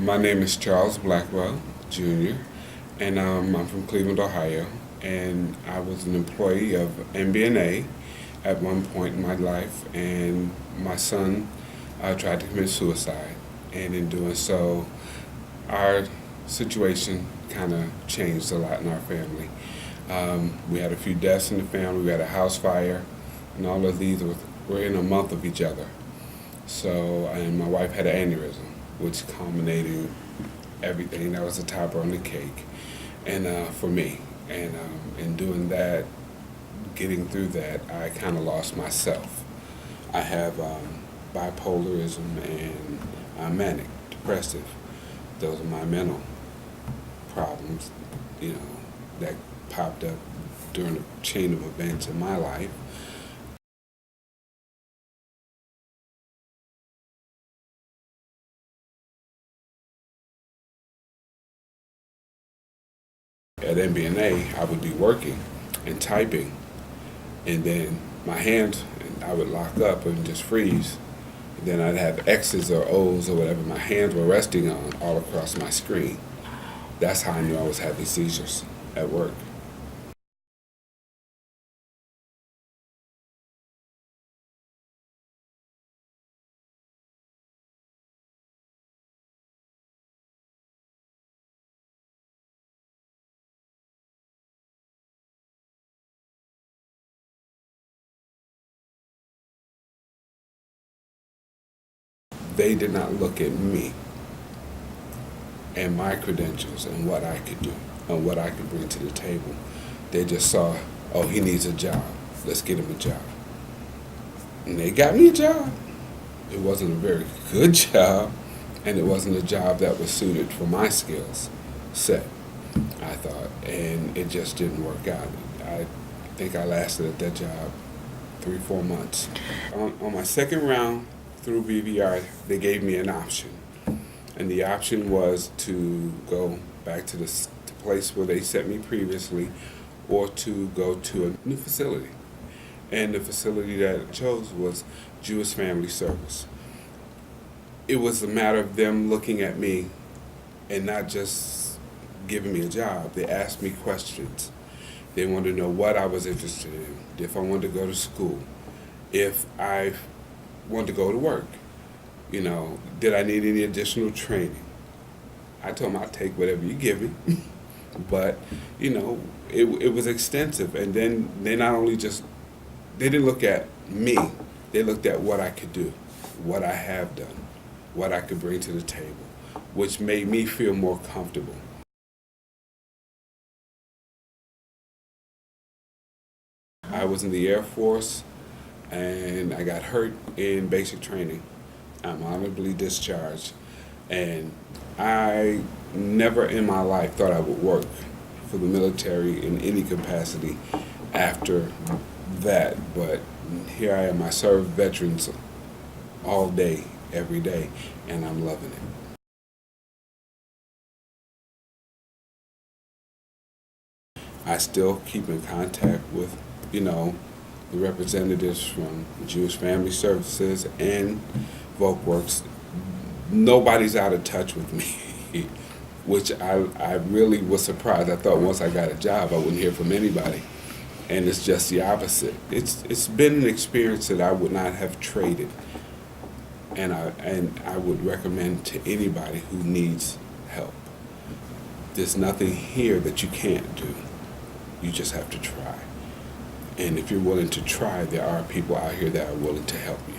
My name is Charles Blackwell, Jr., and I'm from Cleveland, Ohio, and I was an employee of MBNA at one point in my life, and my son tried to commit suicide, and in doing so, our situation kind of changed a lot in our family. We had a few deaths in the family, we had a house fire, and all of these were in a month of each other. So, and my wife had an aneurysm, which culminated everything. That was the top on the cake, and for me, and in doing that, getting through that, I kind of lost myself. I have bipolarism and manic depressive. Those are my mental problems, that popped up during a chain of events in my life. At MBNA, I would be working and typing, and then my hands, I would lock up and just freeze. And then I'd have X's or O's or whatever my hands were resting on all across my screen. That's how I knew I was having seizures at work. They did not look at me and my credentials and what I could do and what I could bring to the table. They just saw, oh, he needs a job. Let's get him a job. And they got me a job. It wasn't a very good job, and it wasn't a job that was suited for my skills set, I thought, and it just didn't work out. I think I lasted at that job 3-4 months. On my second round through BVR, they gave me an option, and the option was to go back to the place where they sent me previously, or to go to a new facility. And the facility that I chose was Jewish Family Service. It was a matter of them looking at me and not just giving me a job. They asked me questions. They wanted to know what I was interested in, if I wanted to go to school, if I wanted to go to work. Did I need any additional training? I told them I'll take whatever you give me. But, it was extensive. And then they not only they didn't look at me, they looked at what I could do, what I have done, what I could bring to the table, which made me feel more comfortable. I was in the Air Force, and I got hurt in basic training. I'm honorably discharged, and I never in my life thought I would work for the military in any capacity after that, but here I am. I serve veterans all day, every day, and I'm loving it. I still keep in contact with, the representatives from Jewish Family Services and VolkWorks. Nobody's out of touch with me, which I really was surprised. I thought once I got a job, I wouldn't hear from anybody. And it's just the opposite. It's been an experience that I would not have traded, and I would recommend to anybody who needs help. There's nothing here that you can't do. You just have to try. And if you're willing to try, there are people out here that are willing to help you.